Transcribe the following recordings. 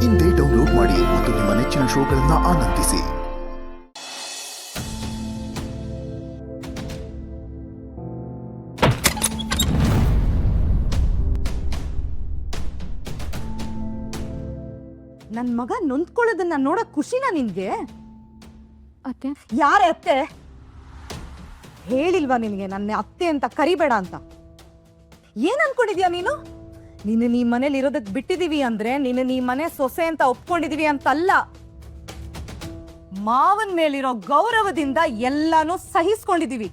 ಇಂದೇ ಡೌನ್ಲೋಡ್ ಮಾಡಿ ಮತ್ತು ನಿಮ್ಮ ನೆಚ್ಚಿನ ಶೋಗಳನ್ನು ಆನಂದಿಸಿ. ನನ್ ಮಗ ನೊಂದ್ಕೊಳ್ಳೋದನ್ನ ನೋಡಕ್ ಖುಷಿನಾ ನಿನ್ಗೆ? ಅತ್ತೆ, ಯಾರೇ ಅತ್ತೆ? ಹೇಳಿಲ್ವಾ ನಿನಗೆ ನನ್ನ ಅತ್ತೆ ಅಂತ ಕರಿಬೇಡ ಅಂತ? ಏನ್ ಅನ್ಕೊಂಡಿದ್ಯಾ ನೀನು? ನೀನು ನೀ ಮನೇಲಿ ಇರೋದಕ್ ಬಿಟ್ಟಿದೀವಿ ಅಂದ್ರೆ ನೀನು ನೀ ಮನೆ ಸೊಸೆ ಅಂತ ಒಪ್ಕೊಂಡಿದೀವಿ ಅಂತಲ್ಲ. ಮಾವನ್ ಮೇಲಿರೋ ಗೌರವದಿಂದ ಎಲ್ಲಾನು ಸಹಿಸ್ಕೊಂಡಿದೀವಿ.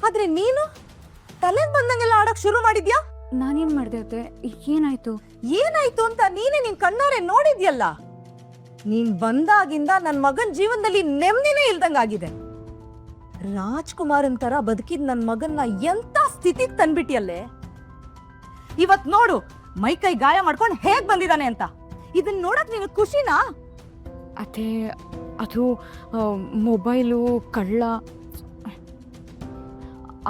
ಆದ್ರೆ ನೀನು ತಲೆಗ್ ಬಂದಂಗೆಲ್ಲ ಆಡಕ್ ಶುರು ಮಾಡಿದ್ಯಾ? ನಾನೇನ್ ಮಾಡ್ದೆ ಅತ್ತೆ? ಏನಾಯ್ತು? ಏನಾಯ್ತು ಅಂತ ನೀನೇ ನಿನ್ ಕಣ್ಣಾರೆ ನೋಡಿದ್ಯಲ್ಲ. ನೀನ್ ಬಂದಾಗಿಂದ ನನ್ ಮಗನ್ ಜೀವನದಲ್ಲಿ ನೆಮ್ಮದಿನೇ ಇಲ್ದಂಗಾಗಿದೆ. ರಾಜ್ಕುಮಾರನ್ ತರ ಬದುಕಿದ್ ನನ್ ಮಗನ್ನ ಎಂತ ಸ್ಥಿತಿಗ್ ತಂದ್ಬಿಟ್ಟಿಯಲ್ಲೇ. ಇವತ್ ನೋಡು ಮೈಕೈ ಗಾಯ ಮಾಡ್ಕೊಂಡು ಹೇಗ್ ಬಂದಿದ್ದಾನೆ ಅಂತ. ಇದನ್ನ ನೋಡಕ್ ನಿನ್ ಖುಷಿನಾ? ಅತ್ತೆ, ಅದು ಮೊಬೈಲು ಕಳ್ಳ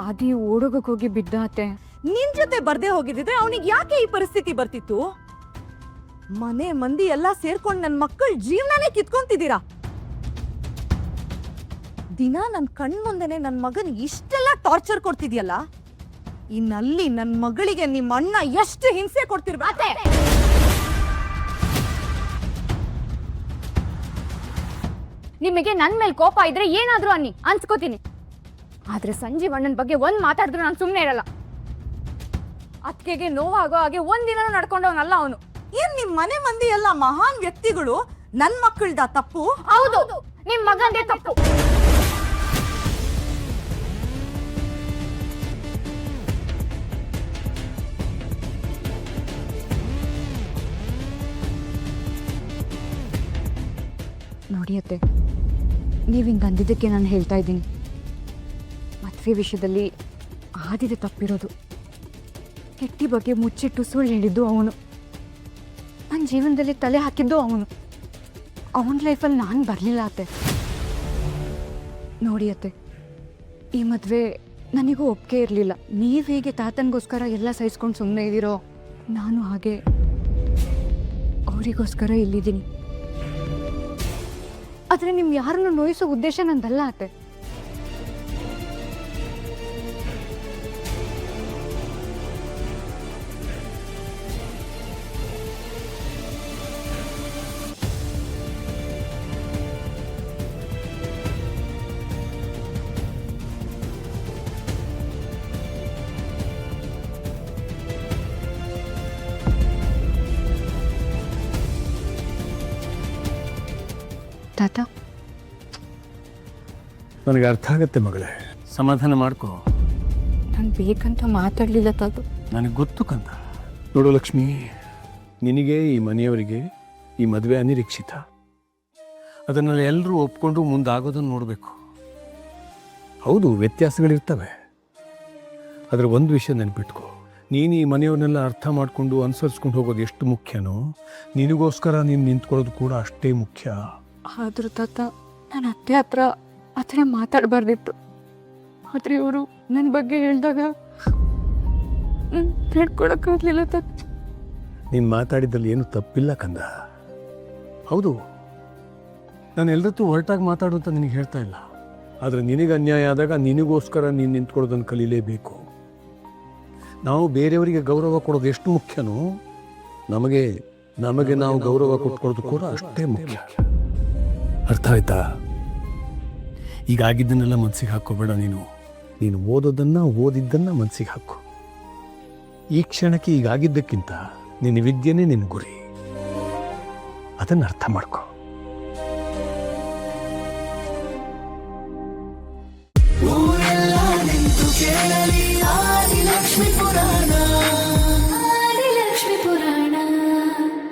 ಆದಿ ಓಡೋಗಕ್ ಹೋಗಿ ಬಿದ್ದ ಅತ್ತೆ. ನಿನ್ ಜೊತೆ ಬರ್ದೇ ಹೋಗಿದ್ರೆ ಅವನಿಗೆ ಯಾಕೆ ಈ ಪರಿಸ್ಥಿತಿ ಬರ್ತಿತ್ತು? ಮನೆ ಮಂದಿ ಎಲ್ಲಾ ಸೇರ್ಕೊಂಡು ನನ್ ಮಕ್ಕಳ ಜೀವನನೇ ಕಿತ್ಕೊಂತಿದ್ದೀರಾ. ದಿನ ನನ್ ಕಣ್ ಮುಂದೆನೆ ನನ್ ಮಗನ್ ಇಷ್ಟೆಲ್ಲ ಟಾರ್ಚರ್ ಕೊಡ್ತಿದ್ಯಲ್ಲ. ಇನ್ನಲ್ಲಿ ನನ್ ಮಗಳಿಗೆ ನಿಮ್ಮ ಅಣ್ಣ ಎಷ್ಟು ಹಿಂಸೆ ಕೊಡ್ತಿರ್ಬೇಕು. ನಿಮಗೆ ನನ್ ಮೇಲೆ ಕೋಪ ಇದ್ರೆ ಏನಾದ್ರೂ ಅನ್ನಿ, ಅನ್ಸ್ಕೋತೀನಿ. ಆದ್ರೆ ಸಂಜೀವ್ ಅಣ್ಣನ ಬಗ್ಗೆ ಒಂದ್ ಮಾತಾಡಿದ್ರು ನಾನು ಸುಮ್ನೆ ಇರಲ್ಲ. ಅತ್ಕೆಗೆ ನೋವಾಗೋ ಹಾಗೆ ಒಂದಿನೂ ನಡ್ಕೊಂಡವನಲ್ಲ ಅವನು. ಏನ್ ನಿಮ್ ಮನೆ ಮಂದಿ ಎಲ್ಲ ಮಹಾನ್ ವ್ಯಕ್ತಿಗಳು, ನನ್ ಮಕ್ಕಳ್ದ ತಪ್ಪು? ಹೌದು, ನಿಮ್ ಮಗಂದೇ ತಪ್ಪು. ನೋಡಿ ಅತ್ತೆ, ನೀವು ಹಿಂಗೆ ಅಂದಿದ್ದಕ್ಕೆ ನಾನು ಹೇಳ್ತಾ ಇದ್ದೀನಿ. ಮದುವೆ ವಿಷಯದಲ್ಲಿ ಆದಿದೆ ತಪ್ಪಿರೋದು. ಕೆಟ್ಟಿ ಬಗ್ಗೆ ಮುಚ್ಚಿಟ್ಟು ಸುಳ್ಳು ಹೇಳಿದ್ದು ಅವನು. ನನ್ನ ಜೀವನದಲ್ಲಿ ತಲೆ ಹಾಕಿದ್ದು ಅವನು. ಅವನ ಲೈಫಲ್ಲಿ ನಾನು ಬರಲಿಲ್ಲ ಅತ್ತೆ. ನೋಡಿ ಅತ್ತೆ, ಈ ಮದುವೆ ನನಗೂ ಒಪ್ಪಿಗೆ ಇರಲಿಲ್ಲ. ನೀವು ಹೇಗೆ ತಾತನಿಗೋಸ್ಕರ ಎಲ್ಲ ಸಹಿಸ್ಕೊಂಡು ಸುಮ್ಮನೆ ಇದ್ದೀರೋ, ನಾನು ಹಾಗೆ ಅವರಿಗೋಸ್ಕರ ಇಲ್ಲಿದ್ದೀನಿ. ಆದರೆ ನಿಮ್ ಯಾರನ್ನು ನೋಯಿಸೋ ಉದ್ದೇಶ ನಂದಲ್ಲ ಅತ್ತೆ. ತಾತ, ನನಗೆ ಅರ್ಥ ಆಗತ್ತೆ ಮಗಳೇ, ಸಮಾಧಾನ ಮಾಡ್ಕೋ. ನಾನು ಬೇಕಂತ ಮಾತಾಡಲಿಲ್ಲ ತಾತ. ನನಗೆ ಗೊತ್ತು ಕಂದ. ನೋಡು ಲಕ್ಷ್ಮಿ, ನಿನಗೆ ಈ ಮನೆಯವರಿಗೆ ಈ ಮದುವೆ ಅನಿರೀಕ್ಷಿತ. ಅದನ್ನೆಲ್ಲ ಎಲ್ಲರೂ ಒಪ್ಕೊಂಡು ಮುಂದಾಗೋದನ್ನು ನೋಡಬೇಕು. ಹೌದು, ವ್ಯತ್ಯಾಸಗಳಿರ್ತವೆ. ಆದರೆ ಒಂದು ವಿಷಯ ನೆನ್ಪಿಟ್ಕೋ, ನೀನು ಈ ಮನೆಯವನ್ನೆಲ್ಲ ಅರ್ಥ ಮಾಡಿಕೊಂಡು ಅನುಸರಿಸ್ಕೊಂಡು ಹೋಗೋದು ಎಷ್ಟು ಮುಖ್ಯನೋ, ನಿನಗೋಸ್ಕರ ನೀನು ನಿಂತ್ಕೊಳ್ಳೋದು ಕೂಡ ಅಷ್ಟೇ ಮುಖ್ಯ. ಆದರೂ ತಾತ, ನಾನು ಅತ್ತೆ ಹತ್ರ ಆ ಥರ ಮಾತಾಡಬಾರ್ದಿತ್ತು. ಆದರೆ ಇವರು ನನ್ನ ಬಗ್ಗೆ ಹೇಳಿದಾಗ ಹೇಳ್ಕೊಳಕ್ಕಾಗಲಿಲ್ಲ ತಾತ. ನೀನು ಮಾತಾಡಿದ್ದಲ್ಲಿ ಏನು ತಪ್ಪಿಲ್ಲ ಕಂದ. ಹೌದು, ನಾನು ಎಲ್ಲರತ್ತೂ ಹೊರಟಾಗಿ ಮಾತಾಡು ಅಂತ ನಿನಗೆ ಹೇಳ್ತಾ ಇಲ್ಲ. ಆದರೆ ನಿನಗೆ ಅನ್ಯಾಯ ಆದಾಗ ನಿನಗೋಸ್ಕರ ನೀನು ನಿಂತ್ಕೊಳ್ಳೋದನ್ನು ಕಲೀಲೇಬೇಕು. ನಾವು ಬೇರೆಯವರಿಗೆ ಗೌರವ ಕೊಡೋದು ಎಷ್ಟು ಮುಖ್ಯನೋ, ನಮಗೆ ನಾವು ಗೌರವ ಕೊಟ್ಕೊಳ್ಳೋದು ಕೂಡ ಅಷ್ಟೇ ಮುಖ್ಯ. ಅರ್ಥ ಆಯ್ತಾ? ಈಗಾಗಿದ್ದನ್ನೆಲ್ಲ ಮನಸ್ಸಿಗೆ ಹಾಕ್ಕೋಬೇಡ. ನೀನು ಓದಿದ್ದನ್ನು ಮನಸ್ಸಿಗೆ ಹಾಕು. ಈ ಕ್ಷಣಕ್ಕೆ ಈಗಾಗಿದ್ದಕ್ಕಿಂತ ನಿನ್ನ ವಿದ್ಯೆನೇ ನಿನ್ನ ಗುರಿ. ಅದನ್ನು ಅರ್ಥ ಮಾಡ್ಕೋ. ಊರೆಲ್ಲ ನಿಂತು ಕೇಳಲಿ ಆದಿಲಕ್ಷ್ಮೀಪುರ.